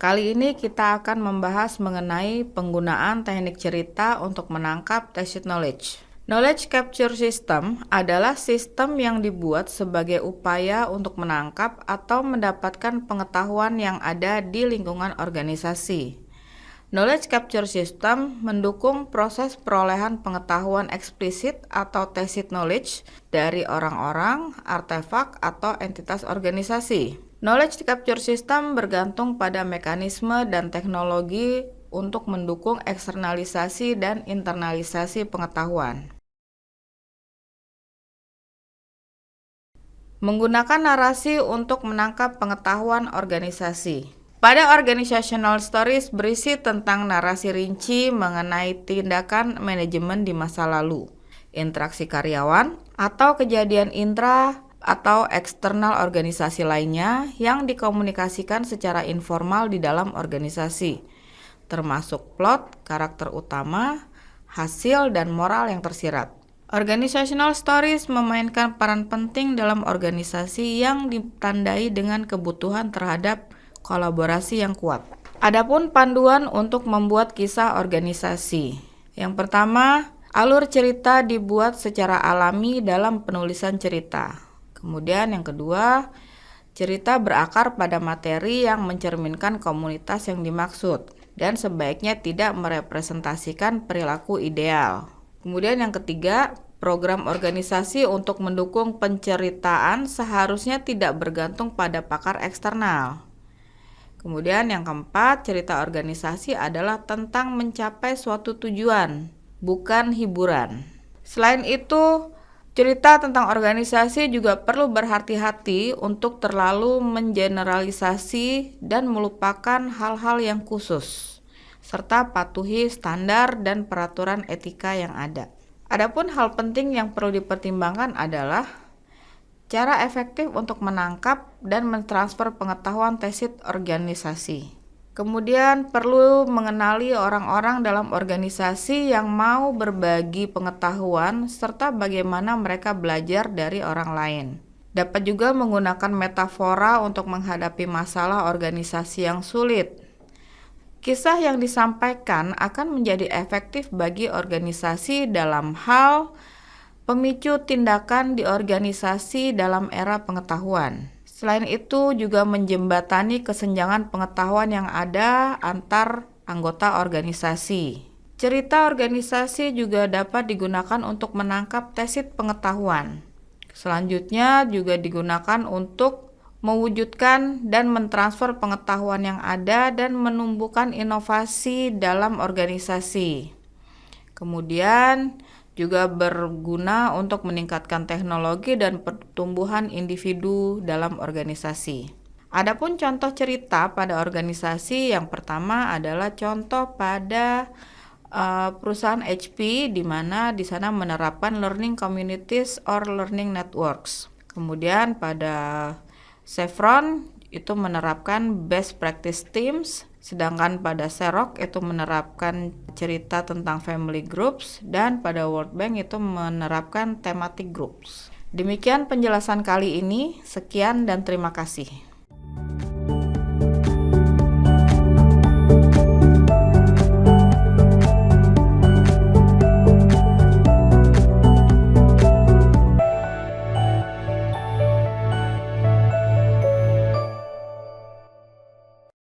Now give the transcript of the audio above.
Kali ini kita akan membahas mengenai penggunaan teknik cerita untuk menangkap tacit knowledge. Knowledge capture system adalah sistem yang dibuat sebagai upaya untuk menangkap atau mendapatkan pengetahuan yang ada di lingkungan organisasi. Knowledge capture system mendukung proses perolehan pengetahuan eksplisit atau tacit knowledge dari orang-orang, artefak, atau entitas organisasi. Knowledge capture system bergantung pada mekanisme dan teknologi untuk mendukung eksternalisasi dan internalisasi pengetahuan. Menggunakan narasi untuk menangkap pengetahuan organisasi. Pada organizational stories berisi tentang narasi rinci mengenai tindakan manajemen di masa lalu, interaksi karyawan, atau kejadian intra atau eksternal organisasi lainnya yang dikomunikasikan secara informal di dalam organisasi, termasuk plot, karakter utama, hasil, dan moral yang tersirat. Organizational stories memainkan peran penting dalam organisasi yang ditandai dengan kebutuhan terhadap kolaborasi yang kuat. Adapun panduan untuk membuat kisah organisasi. Yang pertama, alur cerita dibuat secara alami dalam penulisan cerita. Kemudian yang kedua, cerita berakar pada materi yang mencerminkan komunitas yang dimaksud dan sebaiknya tidak merepresentasikan perilaku ideal. Kemudian yang ketiga, program organisasi untuk mendukung penceritaan seharusnya tidak bergantung pada pakar eksternal. Kemudian yang keempat, cerita organisasi adalah tentang mencapai suatu tujuan, bukan hiburan. Selain itu, cerita tentang organisasi juga perlu berhati-hati untuk terlalu mengeneralisasi dan melupakan hal-hal yang khusus, serta patuhi standar dan peraturan etika yang ada. Adapun hal penting yang perlu dipertimbangkan adalah cara efektif untuk menangkap dan mentransfer pengetahuan tacit organisasi. Kemudian perlu mengenali orang-orang dalam organisasi yang mau berbagi pengetahuan serta bagaimana mereka belajar dari orang lain. Dapat juga menggunakan metafora untuk menghadapi masalah organisasi yang sulit. Kisah yang disampaikan akan menjadi efektif bagi organisasi dalam hal pemicu tindakan di organisasi dalam era pengetahuan. Selain itu juga menjembatani kesenjangan pengetahuan yang ada antar anggota organisasi. Cerita organisasi juga dapat digunakan untuk menangkap tacit pengetahuan. Selanjutnya juga digunakan untuk mewujudkan dan mentransfer pengetahuan yang ada dan menumbuhkan inovasi dalam organisasi. Kemudian juga berguna untuk meningkatkan teknologi dan pertumbuhan individu dalam organisasi. Adapun contoh cerita pada organisasi yang pertama adalah contoh pada perusahaan HP, di mana di sana menerapkan learning communities or learning networks. Kemudian pada Chevron itu menerapkan best practice teams, sedangkan pada Xerox itu menerapkan cerita tentang family groups, dan pada World Bank itu menerapkan thematic groups. Demikian penjelasan kali ini, sekian dan terima kasih.